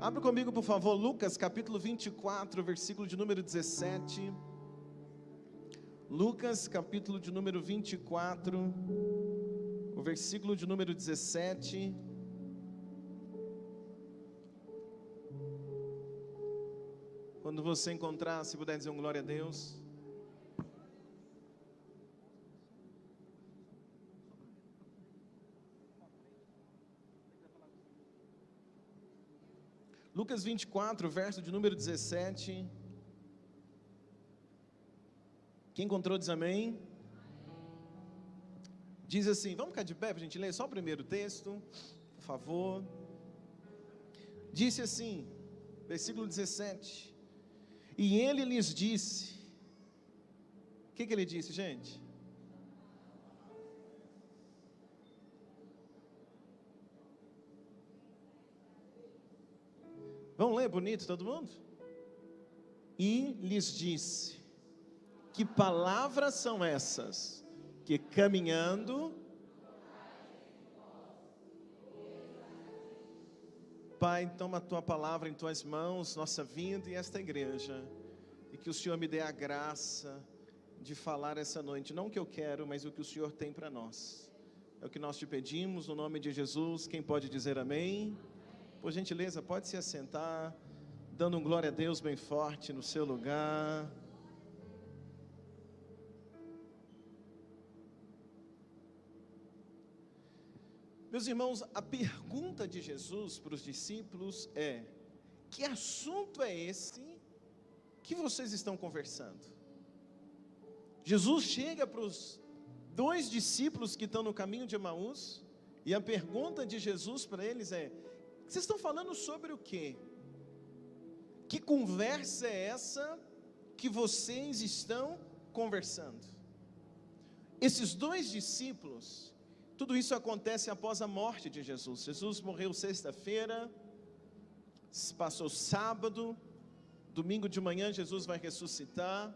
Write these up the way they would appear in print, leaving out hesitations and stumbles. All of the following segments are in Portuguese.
Abra comigo, por favor, Lucas capítulo 24, versículo de número 17. Lucas capítulo de número 24, o versículo de número 17. Quando você encontrar, se puder dizer um glória a Deus. Lucas 24, verso de número 17. Quem encontrou diz amém. Diz assim, vamos ficar de pé para a gente ler só o primeiro texto, por favor. Disse assim, versículo 17. E ele lhes disse, o que ele disse, gente? Vamos ler bonito todo mundo? E lhes disse, que palavras são essas? Que caminhando, Pai, toma a tua palavra em tuas mãos, nossa vida e esta igreja, e que o Senhor me dê a graça de falar essa noite, não o que eu quero, mas o que o Senhor tem para nós. É o que nós te pedimos, no nome de Jesus. Quem pode dizer amém? Por gentileza, pode se assentar, dando um glória a Deus bem forte no seu lugar. Meus irmãos, a pergunta de Jesus para os discípulos é: que assunto é esse que vocês estão conversando? Jesus chega para os dois discípulos que estão no caminho de Emaús, e a pergunta de Jesus para eles é: vocês estão falando sobre o quê? Que conversa é essa que vocês estão conversando? Esses dois discípulos, tudo isso acontece após a morte de Jesus. Jesus morreu sexta-feira, passou sábado, domingo de manhã Jesus vai ressuscitar.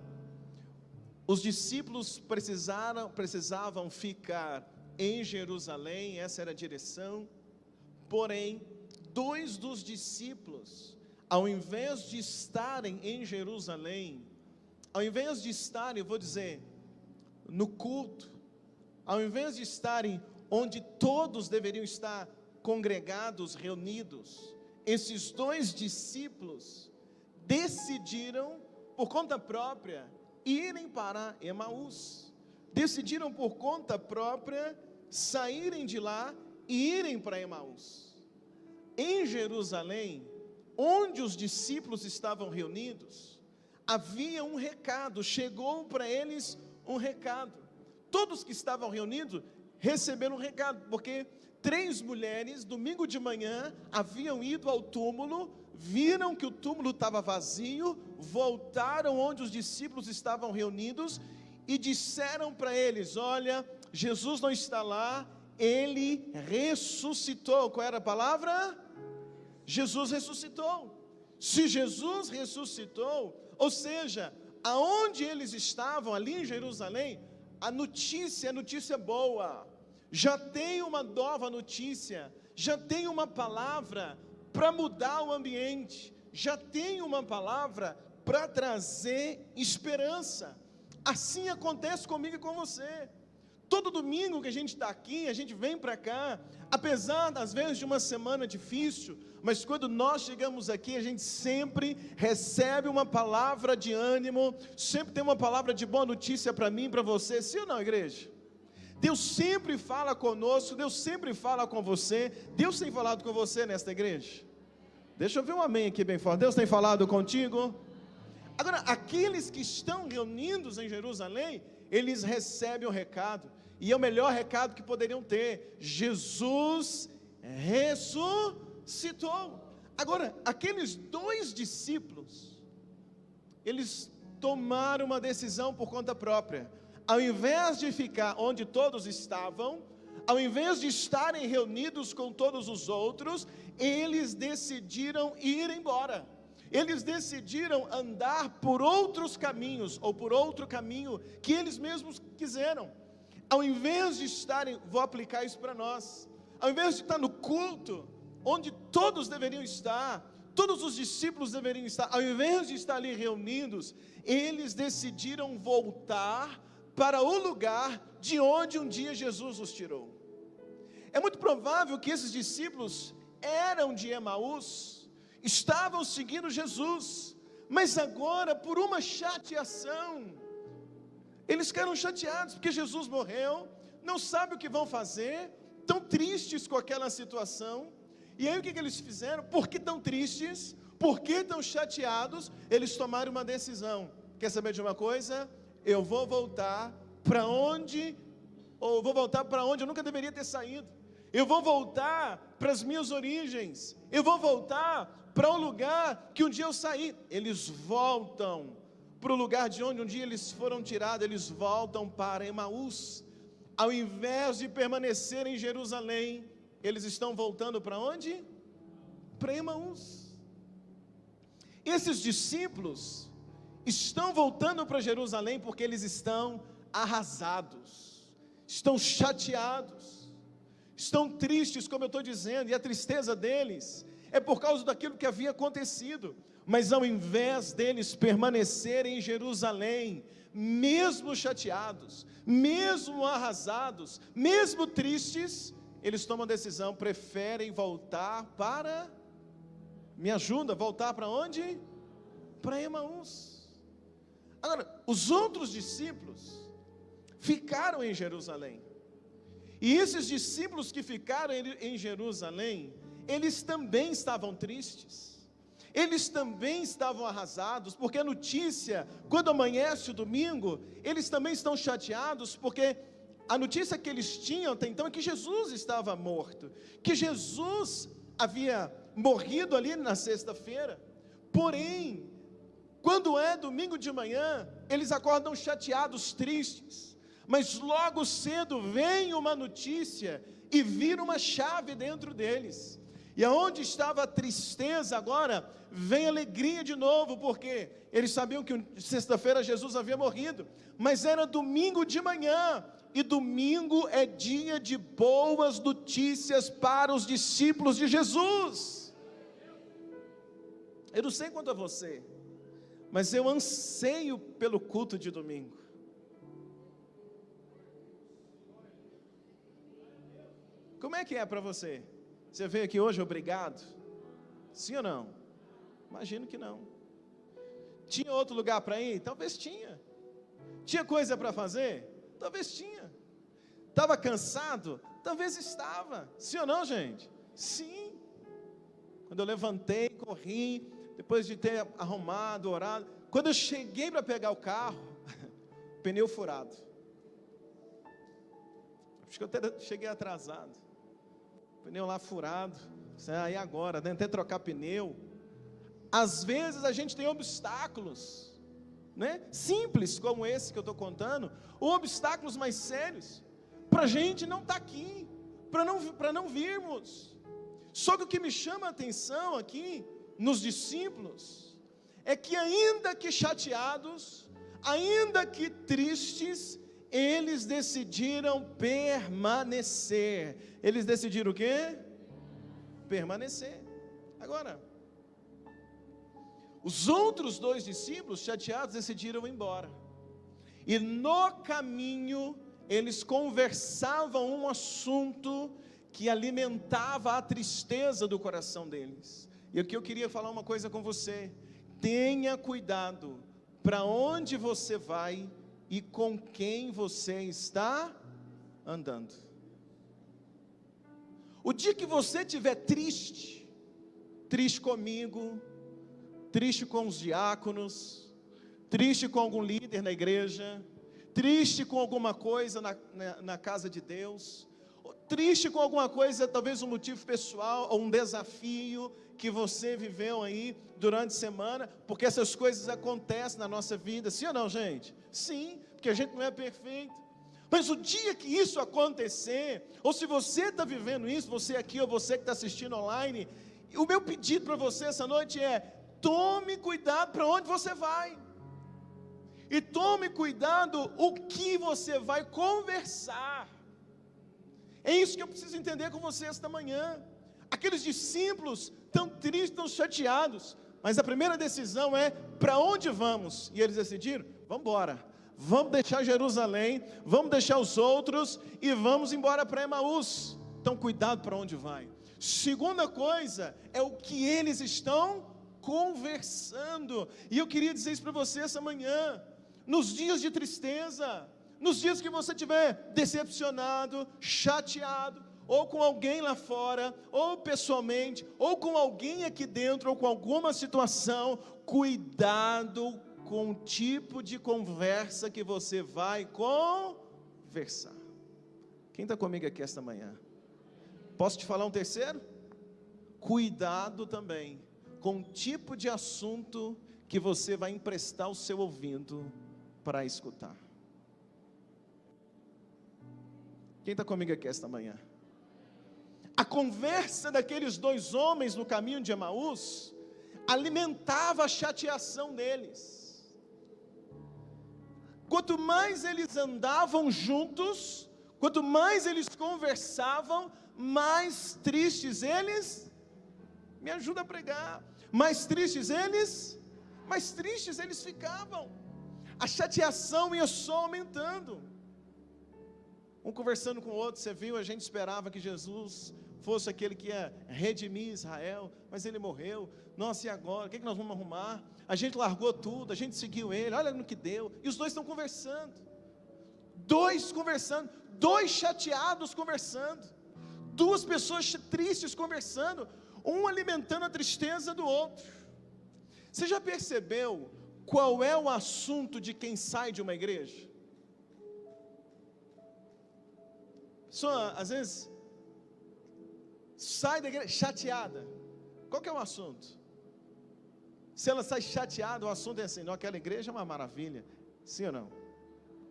Os discípulos precisavam ficar em Jerusalém, essa era a direção. Porém, dois dos discípulos, ao invés de estarem em Jerusalém, ao invés de estarem, eu vou dizer, no culto, ao invés de estarem onde todos deveriam estar congregados, reunidos, esses dois discípulos decidiram, por conta própria, irem para Emaús. Decidiram por conta própria saírem de lá e irem para Emaús. Em Jerusalém, onde os discípulos estavam reunidos, havia um recado, chegou para eles um recado. Todos que estavam reunidos receberam um recado, porque 3 mulheres, domingo de manhã, haviam ido ao túmulo, viram que o túmulo estava vazio, voltaram onde os discípulos estavam reunidos e disseram para eles: olha, Jesus não está lá, ele ressuscitou. Qual era a palavra? Jesus ressuscitou. Se Jesus ressuscitou, ou seja, aonde eles estavam, ali em Jerusalém, a notícia é notícia boa. Já tem uma nova notícia, já tem uma palavra para mudar o ambiente, já tem uma palavra para trazer esperança. Assim acontece comigo e com você. Todo domingo que a gente está aqui, a gente vem para cá, apesar às vezes de uma semana difícil, mas quando nós chegamos aqui, a gente sempre recebe uma palavra de ânimo, sempre tem uma palavra de boa notícia para mim e para você, sim ou não, igreja? Deus sempre fala conosco, Deus sempre fala com você. Deus tem falado com você nesta igreja? Deixa eu ver um amém aqui bem forte. Deus tem falado contigo? Agora, aqueles que estão reunidos em Jerusalém, eles recebem o recado, e é o melhor recado que poderiam ter: Jesus ressuscitou. Agora, aqueles dois discípulos, eles tomaram uma decisão por conta própria. Ao invés de ficar onde todos estavam, ao invés de estarem reunidos com todos os outros, eles decidiram ir embora. Eles decidiram andar por outros caminhos, ou por outro caminho que eles mesmos quiseram. Ao invés de estarem, vou aplicar isso para nós, ao invés de estar no culto, onde todos deveriam estar, todos os discípulos deveriam estar, ao invés de estar ali reunidos, eles decidiram voltar para o lugar de onde um dia Jesus os tirou. É muito provável que esses discípulos eram de Emaús, estavam seguindo Jesus, mas agora, por uma chateação, eles ficaram chateados, porque Jesus morreu, não sabem o que vão fazer, tão tristes com aquela situação. E aí o que eles fizeram? Por que tão tristes? Por que tão chateados? Eles tomaram uma decisão. Quer saber de uma coisa? Eu vou voltar para onde, ou vou voltar para onde eu nunca deveria ter saído. Eu vou voltar para as minhas origens. Eu vou voltar para o lugar que um dia eu saí. Eles voltam para o lugar de onde um dia eles foram tirados. Eles voltam para Emaús. Ao invés de permanecer em Jerusalém, eles estão voltando para onde? Para Emaús. Esses discípulos estão voltando para Jerusalém porque eles estão arrasados, estão chateados, estão tristes, como eu estou dizendo, e a tristeza deles é por causa daquilo que havia acontecido. Mas ao invés deles permanecerem em Jerusalém, mesmo chateados, mesmo arrasados, mesmo tristes, eles tomam a decisão, preferem voltar para, me ajuda, voltar para onde? Para Emaús. Agora, os outros discípulos ficaram em Jerusalém, e esses discípulos que ficaram em Jerusalém, eles também estavam tristes, eles também estavam arrasados, porque a notícia, quando amanhece o domingo, eles também estão chateados, porque a notícia que eles tinham até então é que Jesus estava morto, que Jesus havia morrido ali na sexta-feira. Porém, quando é domingo de manhã, eles acordam chateados, tristes, mas logo cedo vem uma notícia e vira uma chave dentro deles, e aonde estava a tristeza, agora vem alegria de novo, porque eles sabiam que sexta-feira Jesus havia morrido, mas era domingo de manhã, e domingo é dia de boas notícias para os discípulos de Jesus. Eu não sei quanto a você, mas eu anseio pelo culto de domingo. Como é que é para você? Você veio aqui hoje obrigado? Sim ou não? Imagino que não. Tinha outro lugar para ir? Talvez tinha. Tinha coisa para fazer? Talvez tinha. Estava cansado? Talvez estava. Sim ou não, gente? Sim. Quando eu levantei, corri, depois de ter arrumado, orado, quando eu cheguei para pegar o carro, pneu furado. Acho que eu até cheguei atrasado. Pneu lá furado. E agora? Tentei trocar pneu. Às vezes a gente tem obstáculos, né? Simples como esse que eu estou contando, ou obstáculos mais sérios, para a gente não estar aqui, para não virmos. Só que o que me chama a atenção aqui, nos discípulos, é que ainda que chateados, ainda que tristes, eles decidiram permanecer. Eles decidiram o quê? Permanecer. Agora, os outros dois discípulos, chateados, decidiram ir embora. E no caminho, eles conversavam um assunto que alimentava a tristeza do coração deles. E aqui eu queria falar uma coisa com você. Tenha cuidado para onde você vai e com quem você está andando. O dia que você estiver triste, triste comigo, triste com os diáconos, triste com algum líder na igreja, triste com alguma coisa na casa de Deus, triste com alguma coisa, talvez um motivo pessoal, ou um desafio que você viveu aí durante a semana, porque essas coisas acontecem na nossa vida, sim ou não, gente? Sim, porque a gente não é perfeito, mas o dia que isso acontecer, ou se você está vivendo isso, você aqui ou você que está assistindo online, o meu pedido para você essa noite é: tome cuidado para onde você vai, e tome cuidado o que você vai conversar. É isso que eu preciso entender com você esta manhã. Aqueles discípulos tão tristes, tão chateados, mas a primeira decisão é: para onde vamos? E eles decidiram: vamos embora, vamos deixar Jerusalém, vamos deixar os outros e vamos embora para Emaús. Então cuidado para onde vai. Segunda coisa é o que eles estão conversando. E eu queria dizer isso para você essa manhã. Nos dias de tristeza, nos dias que você estiver decepcionado, chateado, ou com alguém lá fora, ou pessoalmente, ou com alguém aqui dentro, ou com alguma situação, cuidado com o tipo de conversa que você vai conversar. Quem está comigo aqui esta manhã? Posso te falar um terceiro? Cuidado também com o tipo de assunto que você vai emprestar o seu ouvido para escutar. Quem está comigo aqui esta manhã? A conversa daqueles dois homens no caminho de Emaús alimentava a chateação deles. Quanto mais eles andavam juntos, quanto mais eles conversavam, mais tristes eles, me ajuda a pregar, mais tristes eles ficavam. A chateação ia só aumentando. Um conversando com o outro, você viu, a gente esperava que Jesus fosse aquele que ia redimir Israel, mas ele morreu. Nossa, e agora? O que nós vamos arrumar? A gente largou tudo, a gente seguiu ele, olha no que deu. E os dois estão conversando, dois chateados conversando, duas pessoas tristes conversando, um alimentando a tristeza do outro. Você já percebeu qual é o assunto de quem sai de uma igreja? A pessoa, às vezes, sai da igreja chateada. Qual que é o assunto? Se ela sai chateada, o assunto é assim: não, aquela igreja é uma maravilha. Sim ou não?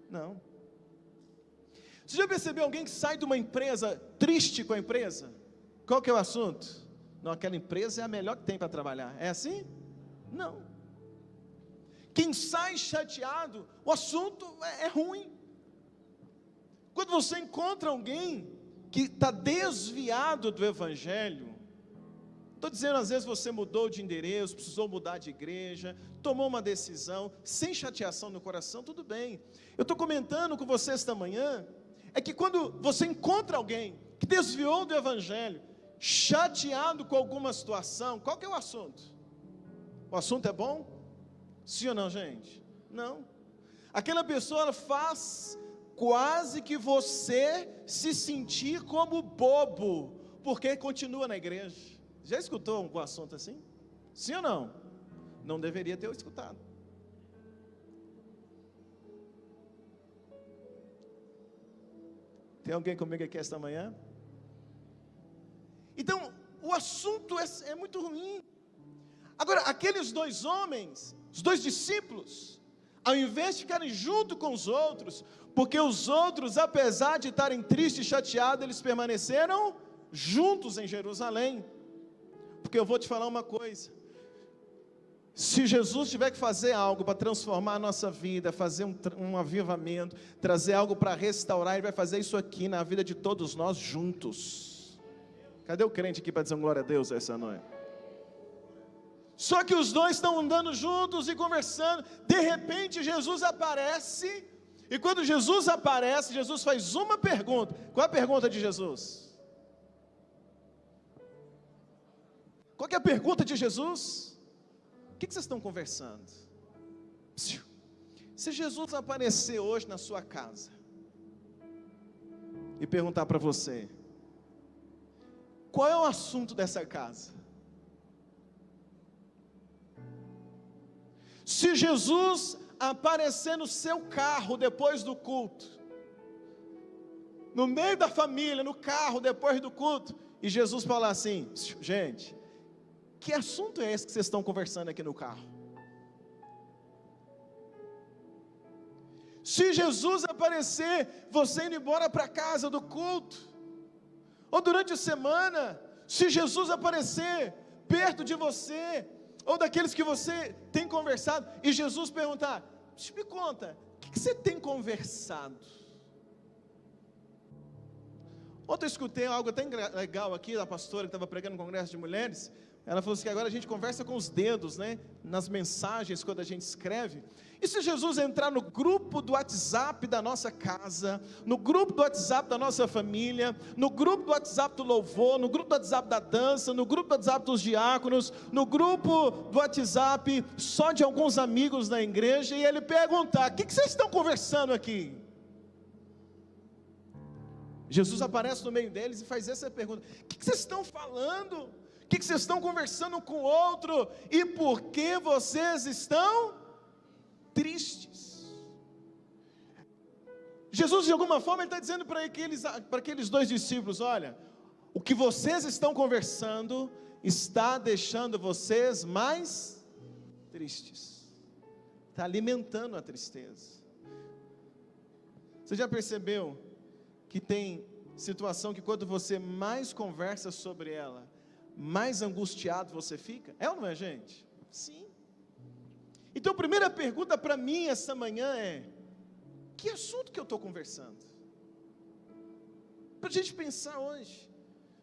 Não. Você já percebeu alguém que sai de uma empresa triste com a empresa? Qual que é o assunto? Não, aquela empresa é a melhor que tem para trabalhar. É assim? Não. Quem sai chateado, o assunto é ruim. Quando você encontra alguém que está desviado do Evangelho, estou dizendo, às vezes você mudou de endereço, precisou mudar de igreja, tomou uma decisão, sem chateação no coração, tudo bem. Eu estou comentando com você esta manhã, é que quando você encontra alguém que desviou do Evangelho, chateado com alguma situação, qual que é o assunto? O assunto é bom? Sim ou não, gente? Não. Aquela pessoa, ela faz quase que você se sentir como bobo, porque continua na igreja. Já escutou um assunto assim? Sim ou não? Não deveria ter escutado. Tem alguém comigo aqui esta manhã? Então, o assunto é muito ruim. Agora, aqueles dois homens, os dois discípulos, ao invés de ficarem junto com os outros, porque os outros, apesar de estarem tristes e chateados, eles permaneceram juntos em Jerusalém. Porque eu vou te falar uma coisa: se Jesus tiver que fazer algo para transformar a nossa vida, fazer um avivamento, trazer algo para restaurar, Ele vai fazer isso aqui na vida de todos nós juntos. Cadê o crente aqui para dizer glória a Deus essa noite? Só que os dois estão andando juntos e conversando, de repente Jesus aparece, e quando Jesus aparece, Jesus faz uma pergunta. Qual é a pergunta de Jesus? Qual é a pergunta de Jesus? O que vocês estão conversando? Se Jesus aparecer hoje na sua casa e perguntar para você: qual é o assunto dessa casa? Se Jesus aparecer no seu carro depois do culto, no meio da família, no carro depois do culto, e Jesus falar assim: gente, que assunto é esse que vocês estão conversando aqui no carro? Se Jesus aparecer, você indo embora para casa do culto, ou durante a semana, se Jesus aparecer perto de você, ou daqueles que você tem conversado, e Jesus perguntar: me conta, o que você tem conversado? Ontem eu escutei algo até legal aqui, da pastora que estava pregando no congresso de mulheres, Ela falou assim, que agora a gente conversa com os dedos, né? Nas mensagens, quando a gente escreve. E se Jesus entrar no grupo do WhatsApp da nossa casa, no grupo do WhatsApp da nossa família, no grupo do WhatsApp do louvor, no grupo do WhatsApp da dança, no grupo do WhatsApp dos diáconos, no grupo do WhatsApp só de alguns amigos da igreja, e ele perguntar, o que vocês estão conversando aqui? Jesus aparece no meio deles e faz essa pergunta, o que vocês estão falando? O que vocês estão conversando um com o outro? E por que vocês estão tristes? Jesus, de alguma forma, ele está dizendo para aqueles dois discípulos, olha, o que vocês estão conversando está deixando vocês mais tristes, está alimentando a tristeza. Você já percebeu que tem situação que quando você mais conversa sobre ela, mais angustiado você fica? É ou não é, gente? Sim. Então a primeira pergunta para mim essa manhã é, que assunto que eu estou conversando? Para a gente pensar hoje,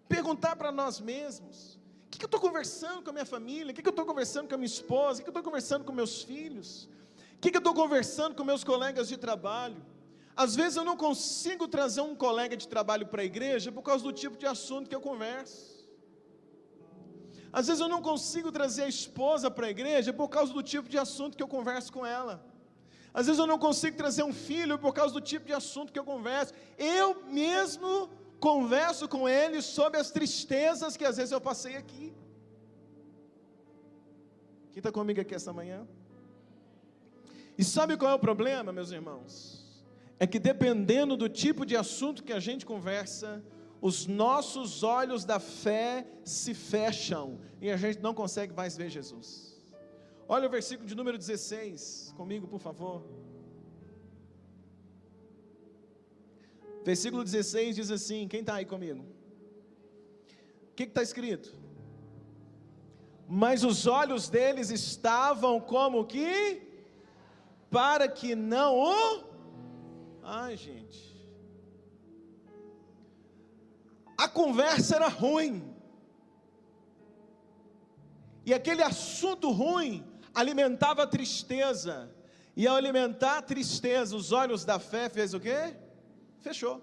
perguntar para nós mesmos, o que eu estou conversando com a minha família, o que eu estou conversando com a minha esposa, o que eu estou conversando com meus filhos, o que eu estou conversando com meus colegas de trabalho? Às vezes eu não consigo trazer um colega de trabalho para a igreja por causa do tipo de assunto que eu converso. Às vezes eu não consigo trazer a esposa para a igreja por causa do tipo de assunto que eu converso com ela. Às vezes eu não consigo trazer um filho por causa do tipo de assunto que eu converso. Eu mesmo converso com ele sobre as tristezas que às vezes eu passei aqui. Quem está comigo aqui essa manhã? E sabe qual é o problema, meus irmãos? É que dependendo do tipo de assunto que a gente conversa, os nossos olhos da fé se fecham, e a gente não consegue mais ver Jesus. Olha o versículo de número 16, comigo por favor. Versículo 16 diz assim, quem está aí comigo? O que está escrito? Mas os olhos deles estavam como que? Para que não o... Ai, gente. A conversa era ruim. E aquele assunto ruim alimentava a tristeza. E ao alimentar a tristeza, os olhos da fé fez o quê? Fechou.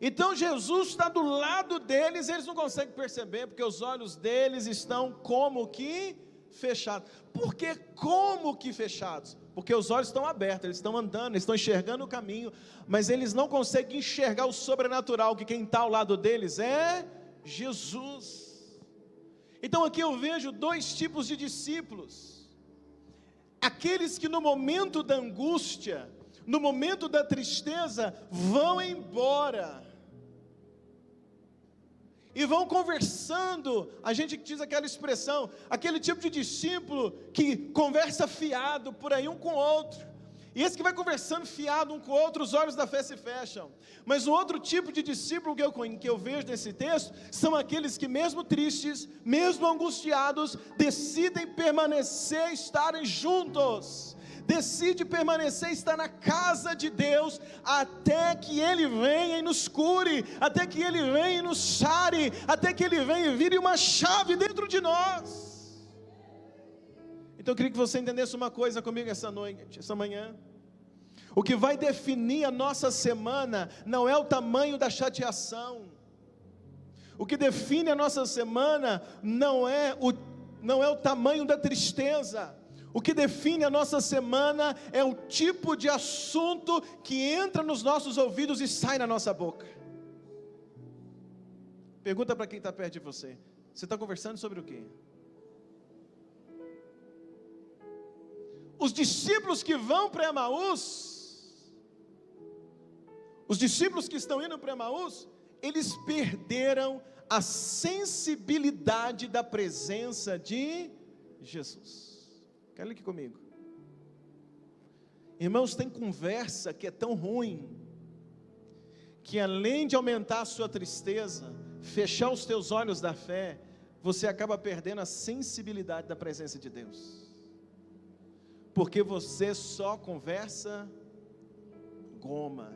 Então Jesus está do lado deles, eles não conseguem perceber, porque os olhos deles estão como que fechados. Por que como que fechados? Porque os olhos estão abertos, eles estão andando, eles estão enxergando o caminho, mas eles não conseguem enxergar o sobrenatural, que quem está ao lado deles é Jesus. Então aqui eu vejo dois tipos de discípulos: aqueles que no momento da angústia, no momento da tristeza, vão embora, e vão conversando, a gente diz aquela expressão, aquele tipo de discípulo que conversa fiado por aí um com o outro, e esse que vai conversando fiado um com o outro, os olhos da fé se fecham. Mas o outro tipo de discípulo que eu vejo nesse texto, são aqueles que mesmo tristes, mesmo angustiados, decidem permanecer, estarem juntos, decide permanecer, estar na casa de Deus, até que Ele venha e nos cure, até que Ele venha e nos sare, até que Ele venha e vire uma chave dentro de nós. Então eu queria que você entendesse uma coisa comigo essa noite, essa manhã. O que vai definir a nossa semana não é o tamanho da chateação. O que define a nossa semana não é o tamanho da tristeza. O que define a nossa semana é o tipo de assunto que entra nos nossos ouvidos e sai na nossa boca. Pergunta para quem está perto de você: você está conversando sobre o quê? Os discípulos que vão para Emaús, os discípulos que estão indo para Emaús, eles perderam a sensibilidade da presença de Jesus. Quer ler aqui comigo? Irmãos, tem conversa que é tão ruim, que além de aumentar a sua tristeza, fechar os teus olhos da fé, você acaba perdendo a sensibilidade da presença de Deus, porque você só conversa goma,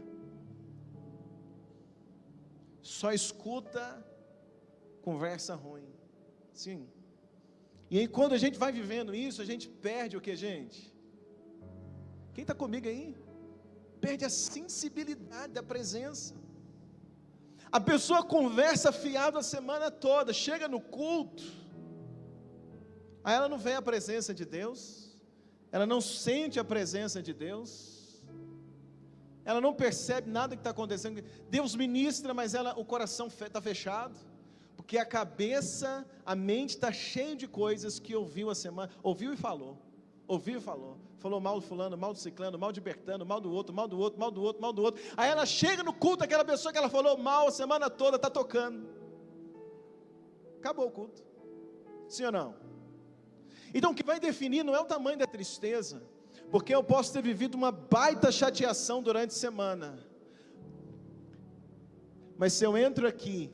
só escuta conversa ruim. Sim. E aí quando a gente vai vivendo isso, a gente perde o que, gente? Quem está comigo aí? Perde a sensibilidade da presença. A pessoa conversa fiado a semana toda, chega no culto, aí ela não vê a presença de Deus, ela não sente a presença de Deus, ela não percebe nada que está acontecendo. Deus ministra, mas o coração está fechado, porque a cabeça, a mente está cheia de coisas que ouviu a semana, ouviu e falou, falou mal do fulano, mal do ciclano, mal de Bertano, mal do outro, mal do outro, mal do outro, mal do outro. Aí ela chega no culto, aquela pessoa que ela falou mal a semana toda, está tocando. Acabou o culto. Sim ou não? Então o que vai definir não é o tamanho da tristeza, porque eu posso ter vivido uma baita chateação durante a semana, mas se eu entro aqui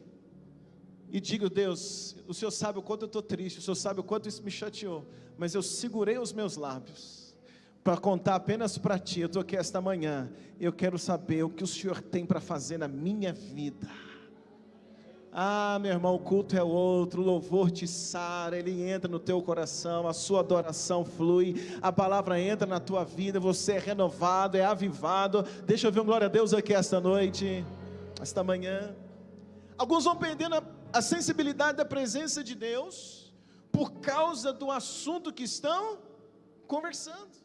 e digo: Deus, o Senhor sabe o quanto eu estou triste, o Senhor sabe o quanto isso me chateou, mas eu segurei os meus lábios para contar apenas para Ti. Eu estou aqui esta manhã, eu quero saber o que o Senhor tem para fazer na minha vida. Ah, meu irmão, o culto é outro, o louvor te sara, ele entra no teu coração, a sua adoração flui, a palavra entra na tua vida, você é renovado, é avivado. Deixa eu ver um glória a Deus aqui esta noite, esta manhã. Alguns vão perdendo a sensibilidade da presença de Deus por causa do assunto que estão conversando.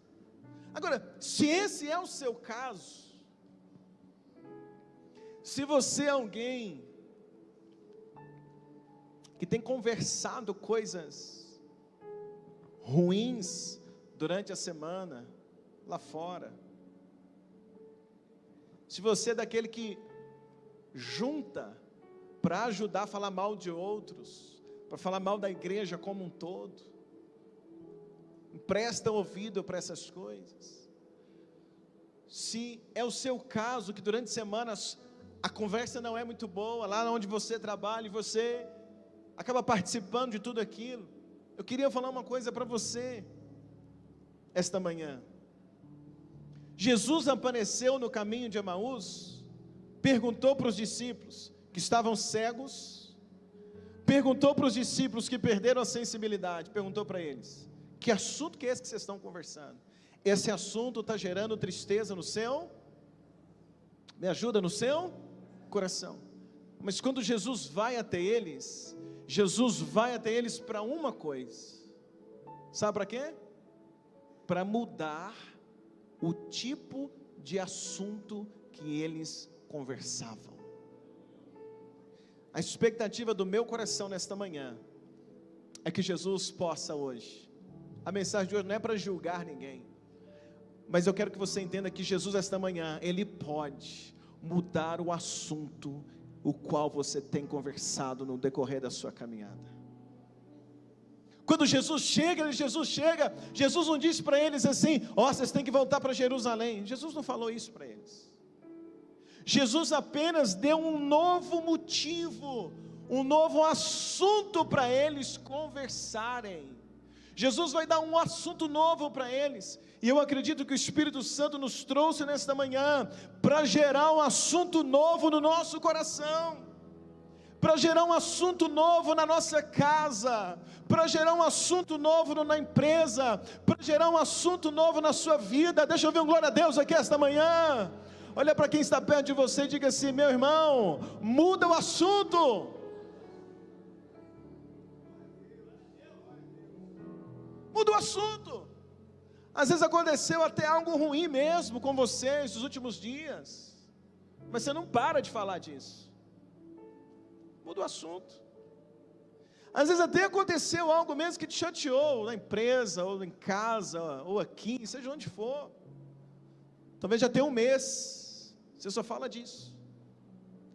Agora, se esse é o seu caso, se você é alguém que tem conversado coisas ruins durante a semana, lá fora, se você é daquele que junta para ajudar a falar mal de outros, para falar mal da igreja como um todo, empresta ouvido para essas coisas, se é o seu caso, que durante semanas a conversa não é muito boa, lá onde você trabalha, e você acaba participando de tudo aquilo, eu queria falar uma coisa para você, esta manhã. Jesus apareceu no caminho de Emaús, perguntou para os discípulos que estavam cegos, perguntou para os discípulos que perderam a sensibilidade, perguntou para eles: que assunto que é esse que vocês estão conversando? Esse assunto está gerando tristeza no seu, me ajuda, no seu coração. Mas quando Jesus vai até eles para uma coisa, sabe para quê? Para mudar o tipo de assunto que eles conversavam. A expectativa do meu coração nesta manhã é que Jesus possa hoje, a mensagem de hoje não é para julgar ninguém, mas eu quero que você entenda que Jesus esta manhã, Ele pode mudar o assunto o qual você tem conversado no decorrer da sua caminhada. Quando Jesus chega, Jesus não disse para eles assim: vocês têm que voltar para Jerusalém. Jesus não falou isso para eles. Jesus apenas deu um novo motivo, um novo assunto para eles conversarem. Jesus vai dar um assunto novo para eles, e eu acredito que o Espírito Santo nos trouxe nesta manhã, para gerar um assunto novo no nosso coração, para gerar um assunto novo na nossa casa, para gerar um assunto novo na empresa, para gerar um assunto novo na sua vida. Deixa eu ver um glória a Deus aqui esta manhã. Olha para quem está perto de você e diga assim: meu irmão, muda o assunto. Muda o assunto. Às vezes aconteceu até algo ruim mesmo com você nos últimos dias, mas você não para de falar disso. Muda o assunto. Às vezes até aconteceu algo mesmo que te chateou, na empresa, ou em casa, ou aqui, seja onde for. Talvez já tenha um mês, você só fala disso.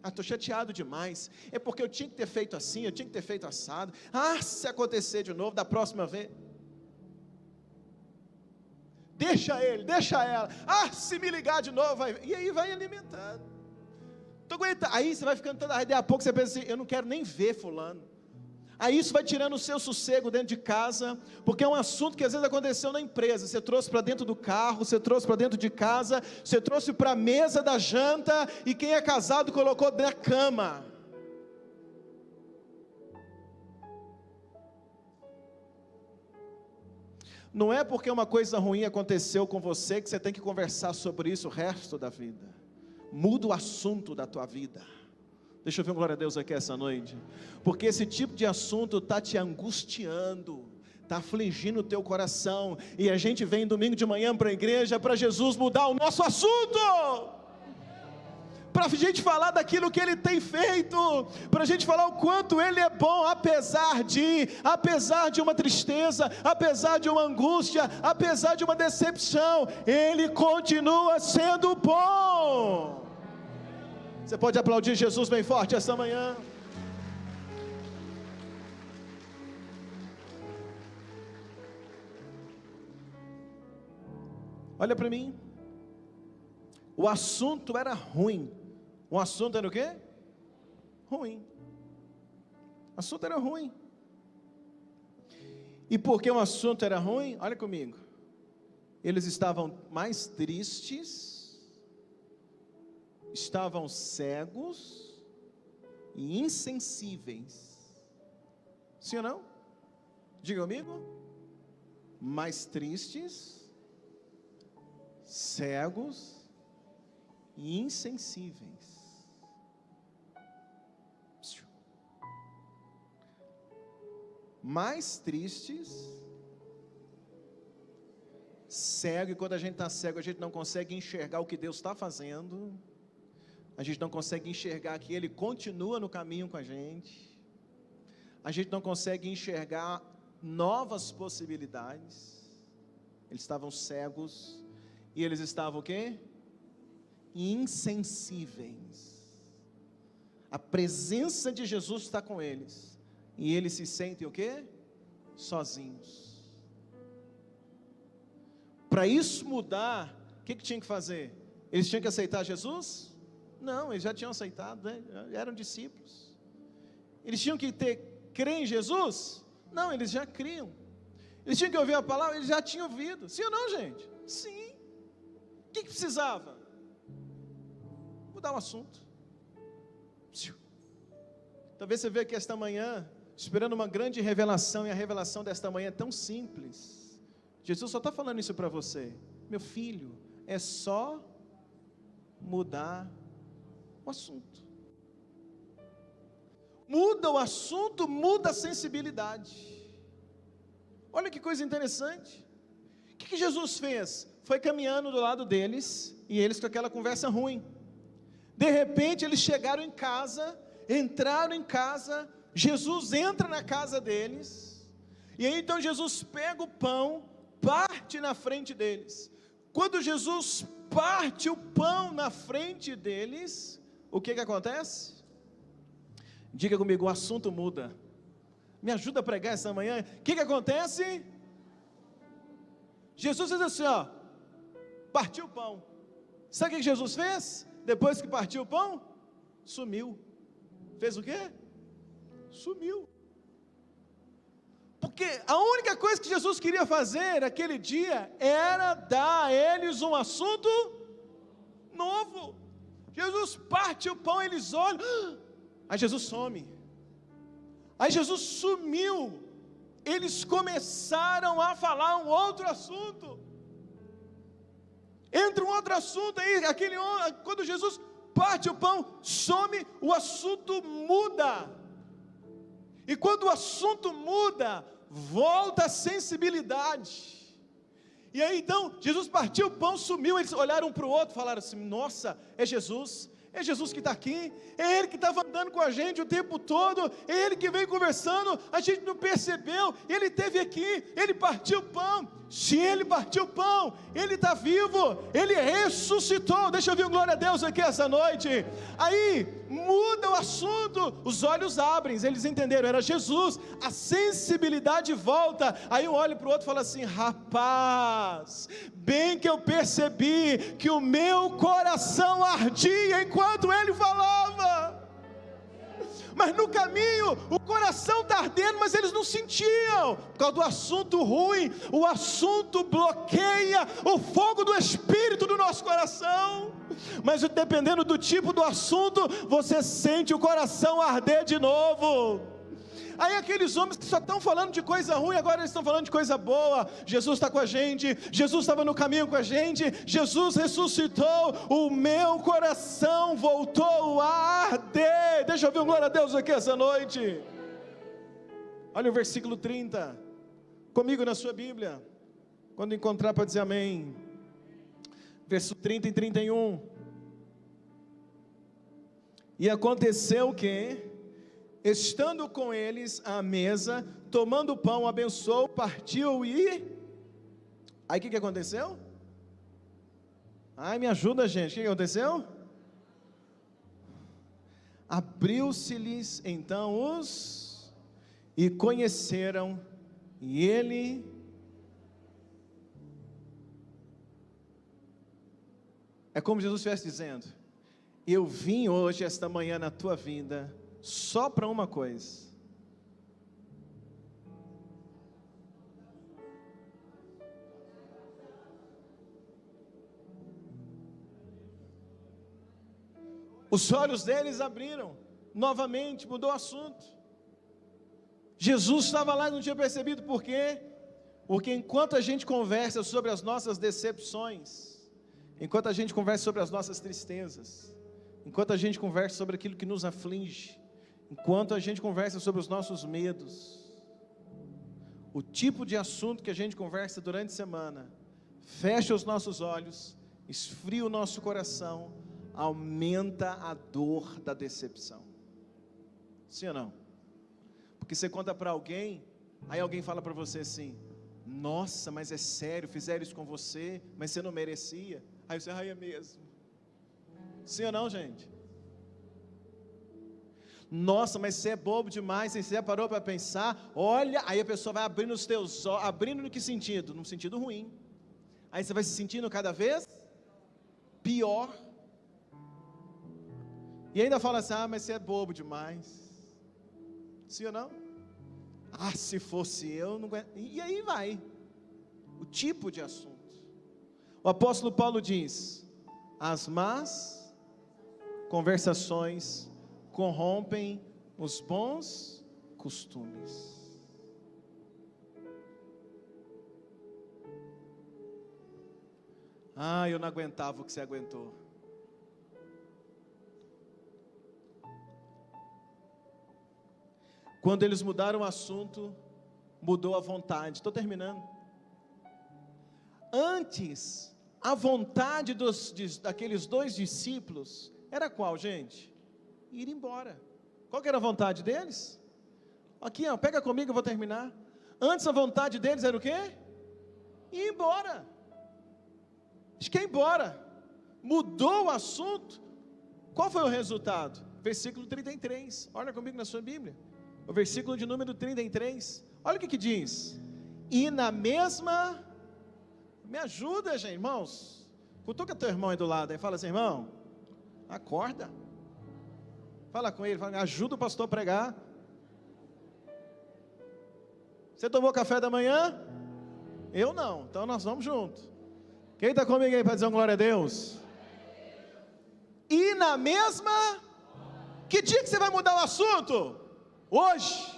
Estou chateado demais, é porque eu tinha que ter feito assim, eu tinha que ter feito assado. Se acontecer de novo, da próxima vez, deixa ele, deixa ela, se me ligar de novo, e aí vai alimentando. Aí você vai ficando toda, aí daqui a pouco você pensa assim: eu não quero nem ver fulano. Aí isso vai tirando o seu sossego dentro de casa, porque é um assunto que às vezes aconteceu na empresa, você trouxe para dentro do carro, você trouxe para dentro de casa, você trouxe para a mesa da janta, e quem é casado colocou na cama. Não é porque uma coisa ruim aconteceu com você que você tem que conversar sobre isso o resto da vida. Muda o assunto da tua vida. Deixa eu ver um glória a Deus aqui essa noite. Porque esse tipo de assunto está te angustiando, está afligindo o teu coração. E a gente vem domingo de manhã para a igreja, para Jesus mudar o nosso assunto. Para a gente falar daquilo que Ele tem feito, para a gente falar o quanto Ele é bom, apesar de uma tristeza, apesar de uma angústia, apesar de uma decepção, Ele continua sendo bom. Você pode aplaudir Jesus bem forte esta manhã? Olha para mim, o assunto era ruim. O assunto era o quê? Ruim. O assunto era ruim. E porque o assunto era ruim, olha comigo, eles estavam mais tristes, estavam cegos e insensíveis. Sim ou não? Diga comigo. Mais tristes, cegos e insensíveis. Mais tristes, cego, e quando a gente está cego, a gente não consegue enxergar o que Deus está fazendo, a gente não consegue enxergar que Ele continua no caminho com a gente gente não consegue enxergar novas possibilidades. Eles estavam cegos, e eles estavam o quê? Insensíveis. A presença de Jesus está com eles, e eles se sentem o quê? Sozinhos. Para isso mudar, o que tinha que fazer? Eles tinham que aceitar Jesus? Não, eles já tinham aceitado, né? Eram discípulos. Eles tinham que crer em Jesus? Não, eles já criam. Eles tinham que ouvir a palavra? Eles já tinham ouvido. Sim ou não, gente? Sim. O que precisava? Mudar o assunto. Talvez você veja aqui esta manhã, esperando uma grande revelação, e a revelação desta manhã é tão simples. Jesus só está falando isso para você. Meu filho, é só mudar o assunto. Muda o assunto, muda a sensibilidade. Olha que coisa interessante. O que Jesus fez? Foi caminhando do lado deles, e eles com aquela conversa ruim. De repente eles chegaram em casa, entraram em casa, Jesus entra na casa deles, e aí então Jesus pega o pão, parte na frente deles. Quando Jesus parte o pão na frente deles, o que acontece? Diga comigo, o assunto muda. Me ajuda a pregar essa manhã. O que acontece? Jesus fez assim, ó, partiu o pão. Sabe o que Jesus fez? Depois que partiu o pão, sumiu. Fez o quê? Sumiu. Porque a única coisa que Jesus queria fazer naquele dia era dar a eles um assunto novo. Jesus parte o pão, eles olham, aí Jesus some. Aí Jesus sumiu. Eles começaram a falar um outro assunto. Entra um outro assunto aí, quando Jesus parte o pão, some, o assunto muda. E quando o assunto muda, volta a sensibilidade. E aí então, Jesus partiu o pão, sumiu, eles olharam um para o outro, falaram assim, nossa, é Jesus que está aqui, é Ele que estava andando com a gente o tempo todo, é Ele que veio conversando, a gente não percebeu, Ele esteve aqui, Ele partiu o pão. Se Ele partiu o pão, Ele está vivo, Ele ressuscitou. Deixa eu ouvir glória a Deus aqui essa noite. Aí muda o assunto, os olhos abrem, eles entenderam, era Jesus, a sensibilidade volta. Aí um olha para o outro e fala assim, rapaz, bem que eu percebi que o meu coração ardia enquanto ele falava, mas no caminho o coração está ardendo, mas eles não sentiam, por causa do assunto ruim. O assunto bloqueia o fogo do Espírito do nosso coração, mas dependendo do tipo do assunto, você sente o coração arder de novo. Aí aqueles homens que só estão falando de coisa ruim, agora eles estão falando de coisa boa. Jesus está com a gente, Jesus estava no caminho com a gente, Jesus ressuscitou, o meu coração voltou a arder. Deixa eu ver um glória a Deus aqui essa noite. Olha o versículo 30, comigo na sua Bíblia, quando encontrar para dizer amém. Verso 30 e 31. E aconteceu que, estando com eles à mesa, tomando o pão, abençoou, partiu e... Aí o que aconteceu? Ai, me ajuda, gente, o que aconteceu? Abriu-se-lhes então e conheceram, e ele... É como Jesus estivesse dizendo: eu vim hoje, esta manhã, na tua vida, só para uma coisa. Os olhos deles abriram, novamente, mudou o assunto. Jesus estava lá e não tinha percebido. Por quê? Porque enquanto a gente conversa sobre as nossas decepções, enquanto a gente conversa sobre as nossas tristezas, enquanto a gente conversa sobre aquilo que nos aflige, enquanto a gente conversa sobre os nossos medos, o tipo de assunto que a gente conversa durante a semana, fecha os nossos olhos, esfria o nosso coração, aumenta a dor da decepção. Sim ou não? Porque você conta para alguém, aí alguém fala para você assim: nossa, mas é sério, fizeram isso com você, mas você não merecia. Aí você, ai, é mesmo. Sim ou não, gente? Nossa, mas você é bobo demais, você já parou para pensar? Olha, aí a pessoa vai abrindo os teus olhos, abrindo no que sentido? No sentido ruim. Aí você vai se sentindo cada vez pior. E ainda fala assim: ah, mas você é bobo demais. Sim ou não? Ah, se fosse eu, não aguento. E aí vai o tipo de assunto. O apóstolo Paulo diz: as más conversações corrompem os bons costumes. Ah, eu não aguentava o que você aguentou. Quando eles mudaram o assunto, mudou a vontade. Estou terminando. Antes, a vontade daqueles dois discípulos era qual, gente? Ir embora. Qual que era a vontade deles? Aqui, ó, pega comigo, eu vou terminar. Antes a vontade deles era o quê? Ir embora. Acho que é ir embora. Mudou o assunto. Qual foi o resultado? Versículo 33. Olha comigo na sua Bíblia. O versículo de número 33. Olha o que diz. E na mesma... Me ajuda, gente, irmãos. Cutuca teu irmão aí do lado. Aí fala assim: irmão, acorda. Fala com ele, fala, ajuda o pastor a pregar. Você tomou café da manhã? Eu não, então nós vamos junto. Quem está comigo aí para dizer um glória a Deus? E na mesma... Que dia que você vai mudar o assunto? Hoje.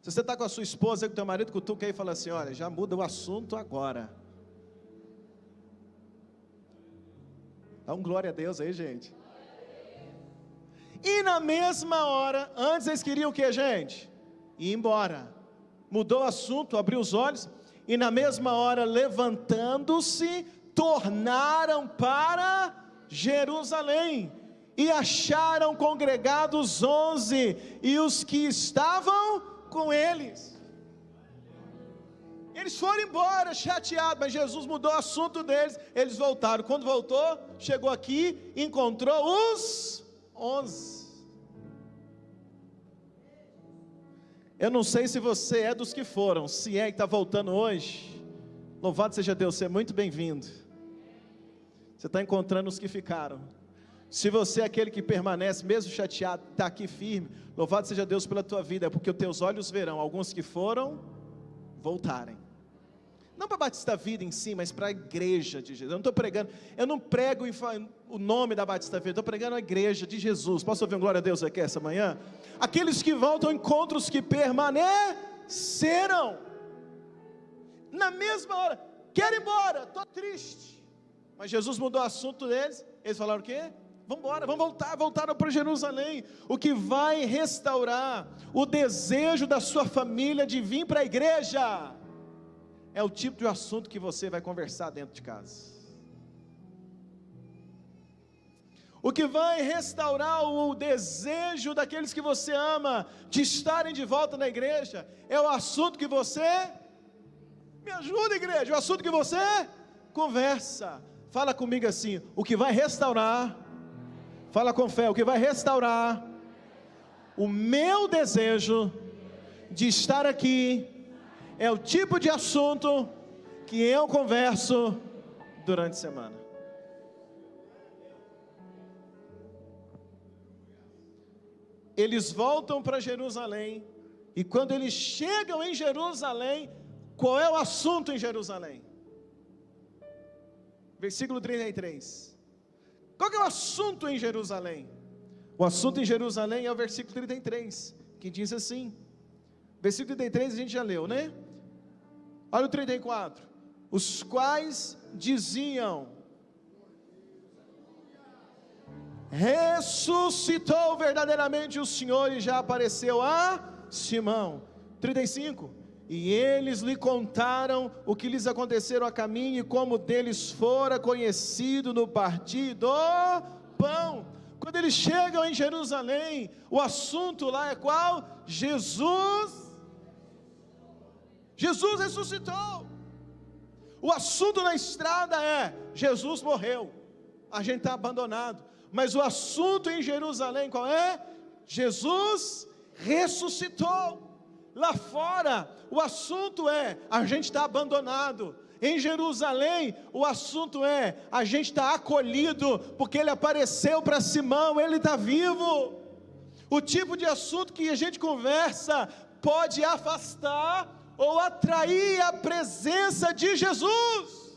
Se você está com a sua esposa, com o teu marido, cutuca aí e fala assim: olha, já muda o assunto agora. Dá um glória a Deus aí, gente. E na mesma hora, antes eles queriam o que, gente? Ir embora. Mudou o assunto, abriu os olhos, e na mesma hora, levantando-se, tornaram para Jerusalém, e acharam congregados 11, e os que estavam com eles. Eles foram embora chateados, mas Jesus mudou o assunto deles. Eles voltaram. Quando voltou, chegou aqui, encontrou os 11. Eu não sei se você é dos que foram. Se é que está voltando hoje, louvado seja Deus, você é muito bem-vindo. Você está encontrando os que ficaram. Se você é aquele que permanece, mesmo chateado, está aqui firme, louvado seja Deus pela tua vida, porque os teus olhos verão alguns que foram voltarem. Não para Batista Vida em si, mas para a igreja de Jesus. Eu não estou pregando, eu não prego o nome da Batista Vida, eu estou pregando a igreja de Jesus. Posso ouvir um glória a Deus aqui essa manhã? Aqueles que voltam, encontros que permaneceram. Na mesma hora, quero ir embora, estou triste. Mas Jesus mudou o assunto deles, eles falaram o quê? Vamos embora, vamos voltar, voltaram para Jerusalém. O que vai restaurar o desejo da sua família de vir para a igreja é o tipo de assunto que você vai conversar dentro de casa. O que vai restaurar o desejo daqueles que você ama de estarem de volta na igreja é o assunto que você, me ajuda, igreja, o assunto que você conversa. Fala comigo assim: o que vai restaurar, fala com fé, o que vai restaurar o meu desejo de estar aqui é o tipo de assunto que eu converso durante a semana. Eles voltam para Jerusalém, e quando eles chegam em Jerusalém, qual é o assunto em Jerusalém? Versículo 33. Qual que é o assunto em Jerusalém? O assunto em Jerusalém é o versículo 33, que diz assim, versículo 33 a gente já leu, né? Olha o 34, os quais diziam: ressuscitou verdadeiramente o Senhor e já apareceu a Simão. 35, e eles lhe contaram o que lhes aconteceram a caminho e como deles fora conhecido no partir do pão. Quando eles chegam em Jerusalém, o assunto lá é qual? Jesus ressuscitou. O assunto na estrada é: Jesus morreu, a gente está abandonado. Mas o assunto em Jerusalém qual é? Jesus ressuscitou. Lá fora o assunto é: a gente está abandonado. Em Jerusalém o assunto é: a gente está acolhido, porque ele apareceu para Simão, ele está vivo. O tipo de assunto que a gente conversa pode afastar ou atrair a presença de Jesus.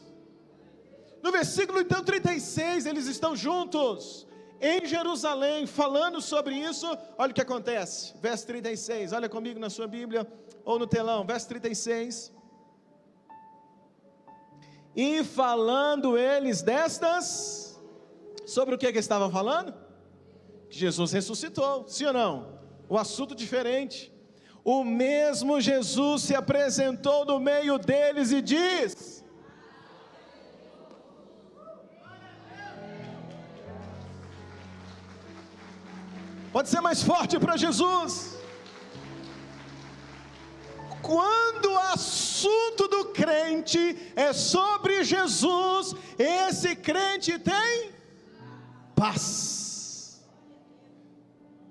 No versículo então 36, eles estão juntos em Jerusalém, falando sobre isso. Olha o que acontece, verso 36, olha comigo na sua Bíblia, ou no telão, verso 36, e falando eles destas, sobre o que estavam falando? Que Jesus ressuscitou, sim ou não? O assunto diferente. O mesmo Jesus se apresentou no meio deles e diz: pode ser mais forte para Jesus. Quando o assunto do crente é sobre Jesus, esse crente tem paz.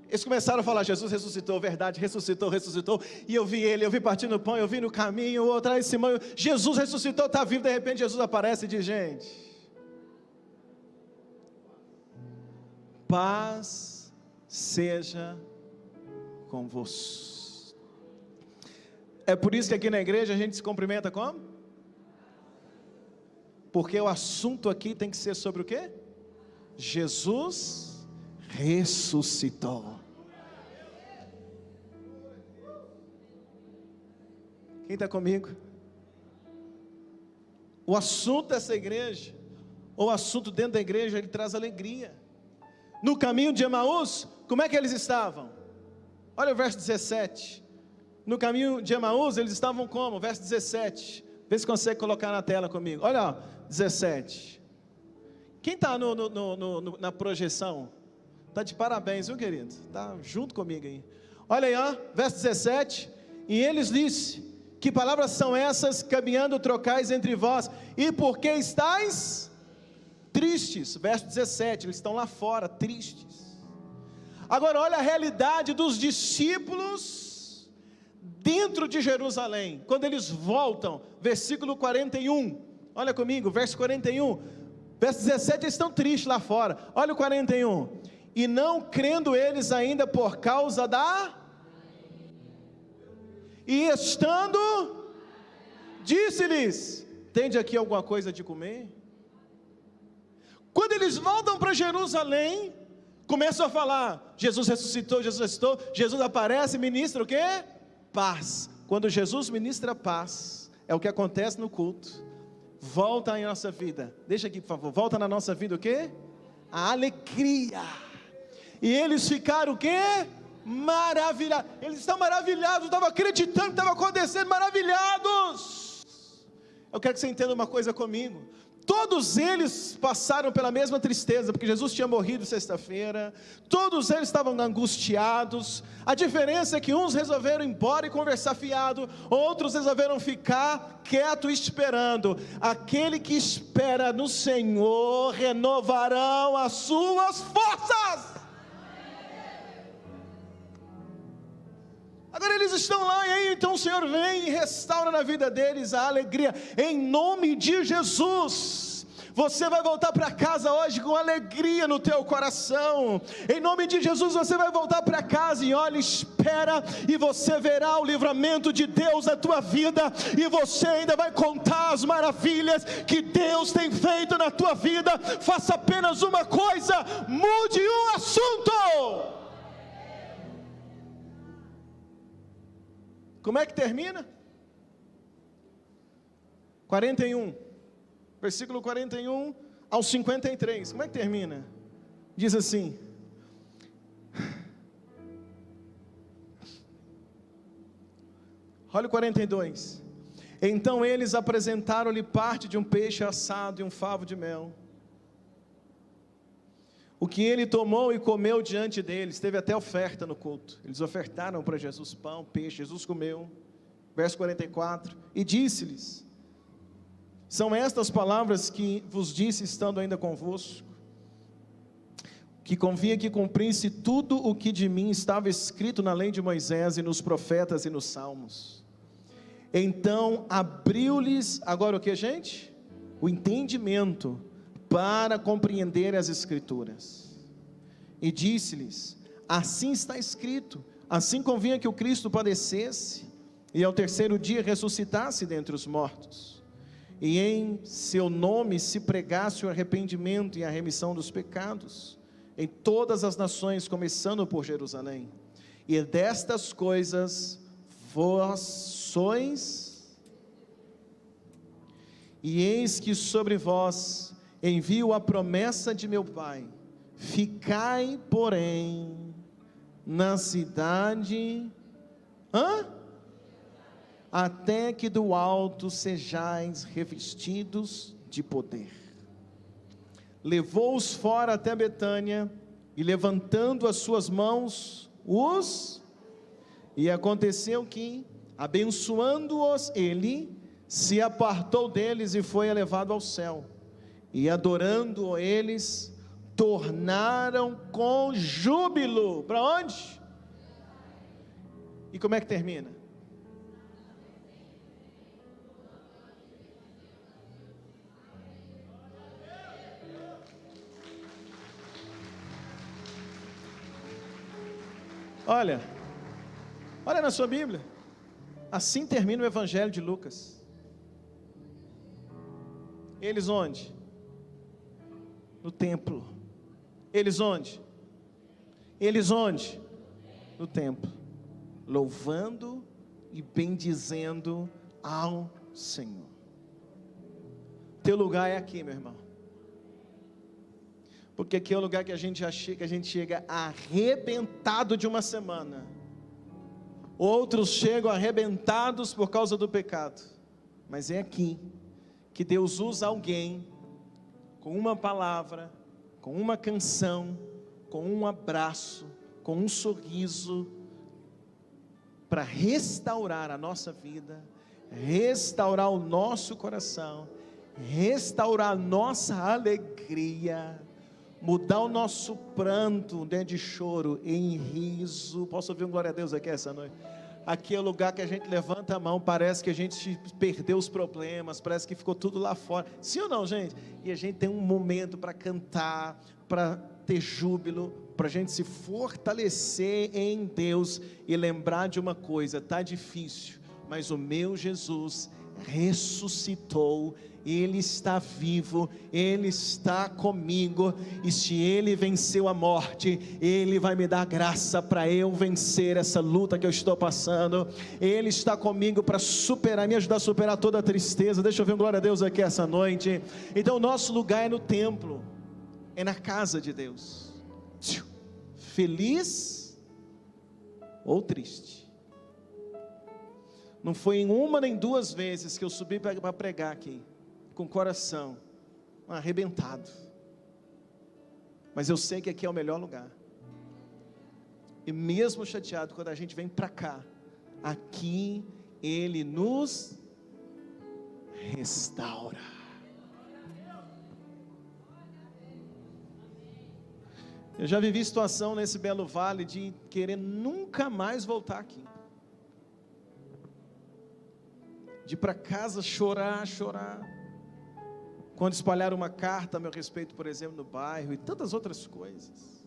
Eles começaram a falar: Jesus ressuscitou, verdade, ressuscitou, e eu vi ele, eu vi partindo o pão, eu vi no caminho, o outro, Simão, Jesus ressuscitou, está vivo. De repente Jesus aparece e diz: gente, paz seja convosco. É por isso que aqui na igreja a gente se cumprimenta como? Porque o assunto aqui tem que ser sobre o quê? Jesus ressuscitou. Quem está comigo? O assunto dessa igreja, ou o assunto dentro da igreja, ele traz alegria. No caminho de Emaús, como é que eles estavam? Olha o verso 17. No caminho de Emaús, eles estavam como? Verso 17. Vê se consegue colocar na tela comigo. Olha, ó, 17. Quem está na projeção? Está de parabéns, viu, querido? Está junto comigo aí. Olha aí, ó, verso 17. E eles disse: que palavras são essas, caminhando trocais entre vós? E por que estáis tristes? Verso 17, eles estão lá fora, tristes. Agora olha a realidade dos discípulos dentro de Jerusalém, quando eles voltam, versículo 41, olha comigo, verso 41, verso 17, eles estão tristes lá fora, olha o 41, e não crendo eles ainda por causa da... e estando Disse-lhes: tende aqui alguma coisa de comer? Quando eles voltam para Jerusalém, começam a falar: Jesus ressuscitou, Jesus aparece e ministra o quê? Paz. Quando Jesus ministra paz, é o que acontece no culto. Volta em nossa vida, deixa aqui por favor, volta na nossa vida o quê? A alegria. E eles ficaram o quê? Maravilhados. Eles estão maravilhados, estavam acreditando que estava acontecendo, maravilhados. Eu quero que você entenda uma coisa comigo. Todos eles passaram pela mesma tristeza, porque Jesus tinha morrido sexta-feira. Todos eles estavam angustiados. A diferença é que uns resolveram ir embora e conversar fiado, outros resolveram ficar quieto esperando. Aquele que espera no Senhor renovarão as suas forças. Agora eles estão lá, e aí então o Senhor vem e restaura na vida deles a alegria, em nome de Jesus. Você vai voltar para casa hoje com alegria no teu coração, em nome de Jesus. Você vai voltar para casa e olha, espera, e você verá o livramento de Deus na tua vida, e você ainda vai contar as maravilhas que Deus tem feito na tua vida. Faça apenas uma coisa: mude o assunto. Como é que termina? 41, versículo 41 ao 53, como é que termina? Diz assim: olha o 42, então eles apresentaram-lhe parte de um peixe assado e um favo de mel, o que ele tomou e comeu diante deles. Teve até oferta no culto, eles ofertaram para Jesus pão, peixe, Jesus comeu. Verso 44, e disse-lhes: são estas palavras que vos disse estando ainda convosco, que convinha que cumprisse tudo o que de mim estava escrito na lei de Moisés e nos profetas e nos salmos. Então abriu-lhes, agora o que, gente? O entendimento, para compreender as Escrituras, e disse-lhes: assim está escrito, assim convinha que o Cristo padecesse, e ao terceiro dia ressuscitasse dentre os mortos, e em seu nome se pregasse o arrependimento e a remissão dos pecados, em todas as nações, começando por Jerusalém, e destas coisas vós sois, e eis que sobre vós envio a promessa de meu Pai. Ficai, porém, na cidade, até que do alto sejais revestidos de poder. Levou-os fora até Betânia, e levantando as suas mãos, e aconteceu que, abençoando-os ele, se apartou deles e foi elevado ao céu. E adorando eles, tornaram com júbilo. Para onde? E como é que termina? Olha na sua Bíblia. Assim termina o Evangelho de Lucas. Eles onde? No templo. Eles onde? No templo, louvando e bendizendo ao Senhor. Teu lugar é aqui, meu irmão, porque aqui é o lugar que a gente chega arrebentado de uma semana. Outros chegam arrebentados por causa do pecado, mas é aqui que Deus usa alguém com uma palavra, com uma canção, com um abraço, com um sorriso, para restaurar a nossa vida, restaurar o nosso coração, restaurar a nossa alegria, mudar o nosso pranto, né, de choro em riso. Posso ouvir um glória a Deus aqui essa noite? Aqui é o lugar que a gente levanta a mão, parece que a gente perdeu os problemas, parece que ficou tudo lá fora, sim ou não, gente? E a gente tem um momento para cantar, para ter júbilo, para a gente se fortalecer em Deus, e lembrar de uma coisa: está difícil, mas o meu Jesus ressuscitou, Ele está vivo, Ele está comigo, e se Ele venceu a morte, Ele vai me dar graça para eu vencer essa luta que eu estou passando. Ele está comigo para superar, me ajudar a superar toda a tristeza. Deixa eu ver um glória a Deus aqui essa noite. Então o nosso lugar é no templo, é na casa de Deus, feliz ou triste. Não foi em uma nem duas vezes que eu subi para pregar aqui, com o coração arrebentado, mas eu sei que aqui é o melhor lugar, e mesmo chateado, quando a gente vem para cá, aqui Ele nos restaura. Eu já vivi situação nesse belo vale de querer nunca mais voltar aqui, de ir para casa chorar, quando espalharam uma carta a meu respeito, por exemplo, no bairro, e tantas outras coisas.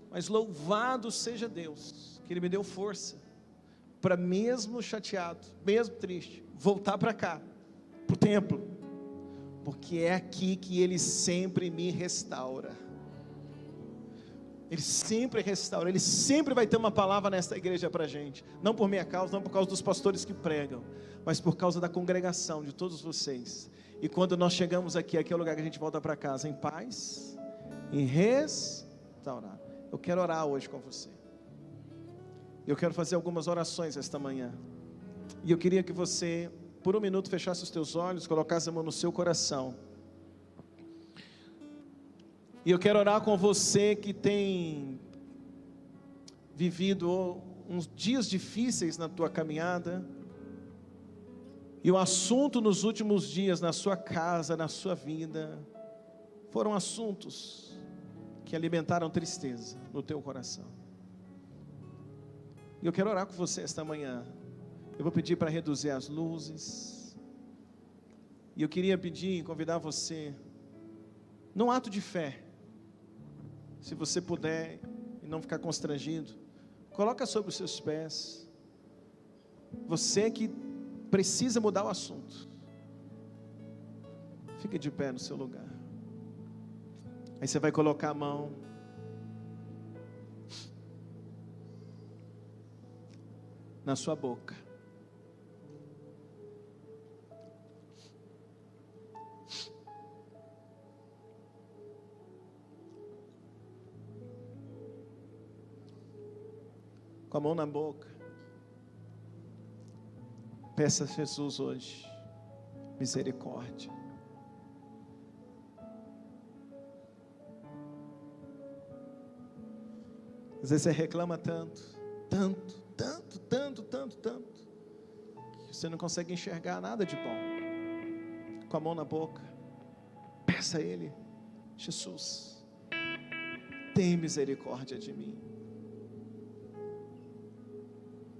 Mas louvado seja Deus, que Ele me deu força, para mesmo chateado, mesmo triste, voltar para cá, para o templo, porque é aqui que Ele sempre me restaura. Ele sempre restaura, Ele sempre vai ter uma palavra nesta igreja para a gente, não por minha causa, não por causa dos pastores que pregam, mas por causa da congregação, de todos vocês. E quando nós chegamos aqui é o lugar que a gente volta para casa em paz e restaurar. Eu quero orar hoje com você, eu quero fazer algumas orações esta manhã, e eu queria que você, por um minuto, fechasse os teus olhos, colocasse a mão no seu coração. E eu quero orar com você que tem vivido uns dias difíceis na tua caminhada, e o assunto nos últimos dias, na sua casa, na sua vida, foram assuntos que alimentaram tristeza no teu coração. E eu quero orar com você esta manhã. Eu vou pedir para reduzir as luzes, e eu queria pedir, convidar você, num ato de fé, se você puder, e não ficar constrangido, coloca sobre os seus pés, você que precisa mudar o assunto, fica de pé no seu lugar. Aí você vai colocar a mão na sua boca, com a mão na boca, peça a Jesus hoje misericórdia. Às vezes você reclama tanto, que você não consegue enxergar nada de bom. Com a mão na boca, peça a Ele: Jesus, tem misericórdia de mim.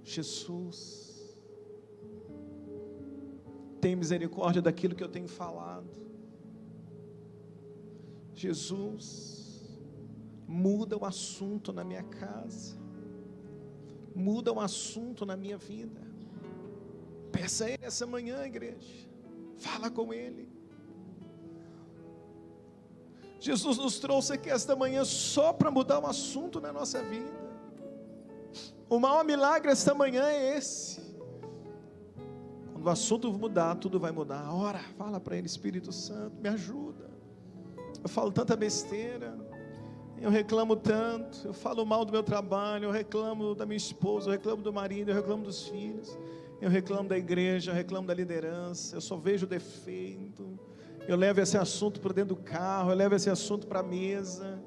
Jesus, tem misericórdia daquilo que eu tenho falado. Jesus, muda o assunto na minha casa, muda o assunto na minha vida. Peça a Ele essa manhã, igreja, fala com Ele. Jesus nos trouxe aqui esta manhã só para mudar um assunto na nossa vida. O maior milagre esta manhã é esse. Quando o assunto mudar, tudo vai mudar. Ora, fala para Ele: Espírito Santo, me ajuda. Eu falo tanta besteira, eu reclamo tanto, eu falo mal do meu trabalho, eu reclamo da minha esposa, eu reclamo do marido, eu reclamo dos filhos, eu reclamo da igreja, eu reclamo da liderança, eu só vejo defeito. Eu levo esse assunto para dentro do carro, eu levo esse assunto para a mesa,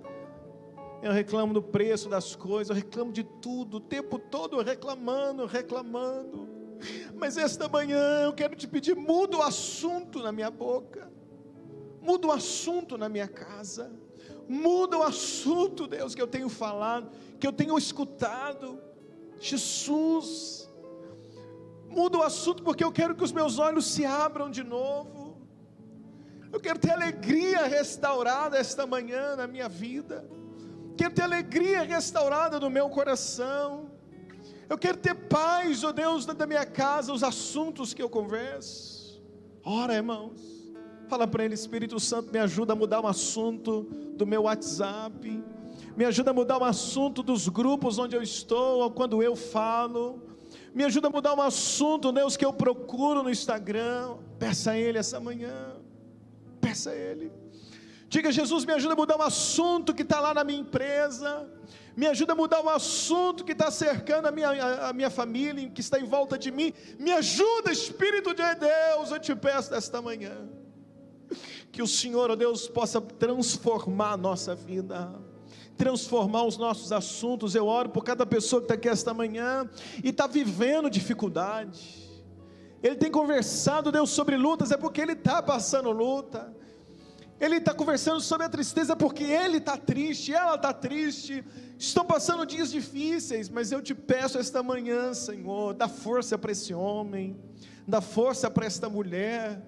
eu reclamo do preço das coisas, eu reclamo de tudo, o tempo todo reclamando. Mas esta manhã eu quero te pedir: muda o assunto na minha boca, muda o assunto na minha casa, muda o assunto, Deus, que eu tenho falado, que eu tenho escutado. Jesus, muda o assunto, porque eu quero que os meus olhos se abram de novo. Eu quero ter alegria restaurada esta manhã na minha vida, quero ter alegria restaurada no meu coração. Eu quero ter paz, ó Deus, dentro da minha casa, os assuntos que eu converso. Ora, irmãos, fala para Ele: Espírito Santo, me ajuda a mudar um assunto do meu WhatsApp, me ajuda a mudar um assunto dos grupos onde eu estou, ou quando eu falo, me ajuda a mudar um assunto, Deus, que eu procuro no Instagram. Peça a Ele essa manhã, peça a Ele. Diga: Jesus, me ajuda a mudar um assunto que está lá na minha empresa, me ajuda a mudar um assunto que está cercando a minha família, que está em volta de mim. Me ajuda, Espírito de Deus, eu te peço nesta manhã, que o Senhor, ó Deus, possa transformar a nossa vida, transformar os nossos assuntos. Eu oro por cada pessoa que está aqui esta manhã e está vivendo dificuldade. Ele tem conversado, Deus, sobre lutas, é porque ele está passando luta. Ele está conversando sobre a tristeza, porque ele está triste, ela está triste, estão passando dias difíceis. Mas eu te peço esta manhã, Senhor, dá força para esse homem, dá força para esta mulher,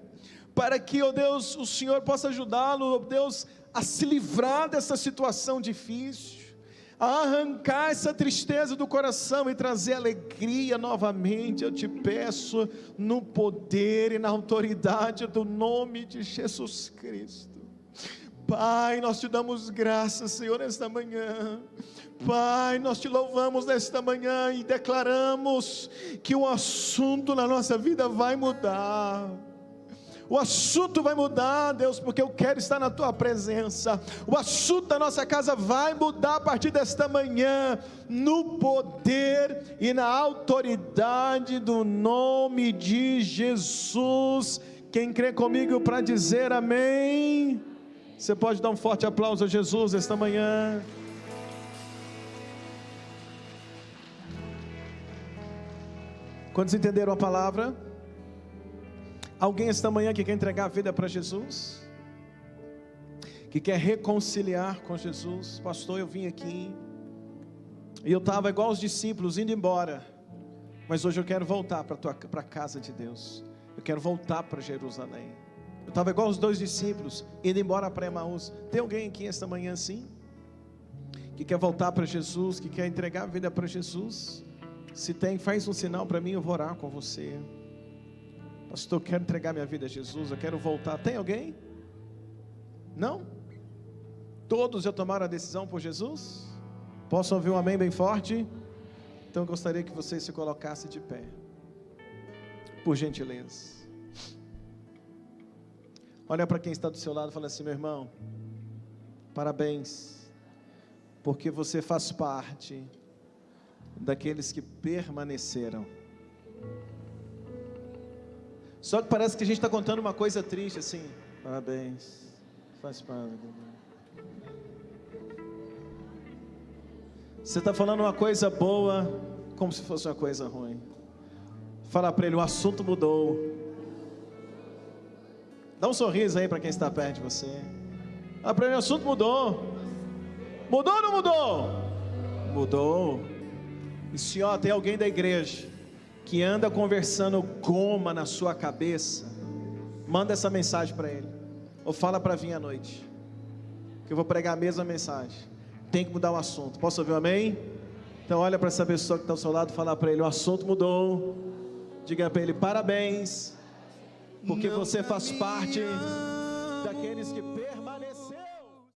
para que, ó Deus, o Senhor possa ajudá-lo, ó Deus, a se livrar dessa situação difícil, a arrancar essa tristeza do coração e trazer alegria novamente. Eu te peço, no poder e na autoridade do nome de Jesus Cristo. Pai, nós te damos graças, Senhor, nesta manhã. Pai, nós te louvamos nesta manhã e declaramos que o assunto na nossa vida vai mudar. O assunto vai mudar, Deus, porque eu quero estar na tua presença. O assunto da nossa casa vai mudar a partir desta manhã, no poder e na autoridade do nome de Jesus. Quem crê comigo para dizer amém? Você pode dar um forte aplauso a Jesus esta manhã. Quantos entenderam a palavra? Alguém esta manhã que quer entregar a vida para Jesus? Que quer reconciliar com Jesus? Pastor, eu vim aqui e eu estava igual os discípulos, indo embora, mas hoje eu quero voltar para a casa de Deus. Eu quero voltar para Jerusalém. Eu estava igual os 2 discípulos, indo embora para Emaús. Tem alguém aqui esta manhã assim? Que quer voltar para Jesus, que quer entregar a vida para Jesus? Se tem, faz um sinal para mim, eu vou orar com você. Pastor, eu quero entregar minha vida a Jesus, eu quero voltar. Tem alguém? Não? Todos já tomaram a decisão por Jesus? Posso ouvir um amém bem forte? Então eu gostaria que você se colocasse de pé, por gentileza. Olha para quem está do seu lado e fala assim: meu irmão, parabéns, porque você faz parte daqueles que permaneceram. Só que parece que a gente está contando uma coisa triste assim. Parabéns, faz parte. Você está falando uma coisa boa como se fosse uma coisa ruim. Fala para ele: o assunto mudou. Dá um sorriso aí para quem está perto de você. Fala para ele: o assunto mudou. Mudou ou não mudou? Mudou. E se tem alguém da igreja que anda conversando goma na sua cabeça, manda essa mensagem para ele, ou fala para vir à noite, que eu vou pregar a mesma mensagem. Tem que mudar o assunto. Posso ouvir um amém? Então olha para essa pessoa que está ao seu lado e fala para ele: o assunto mudou. Diga para ele: parabéns, porque você faz parte daqueles que permanecem.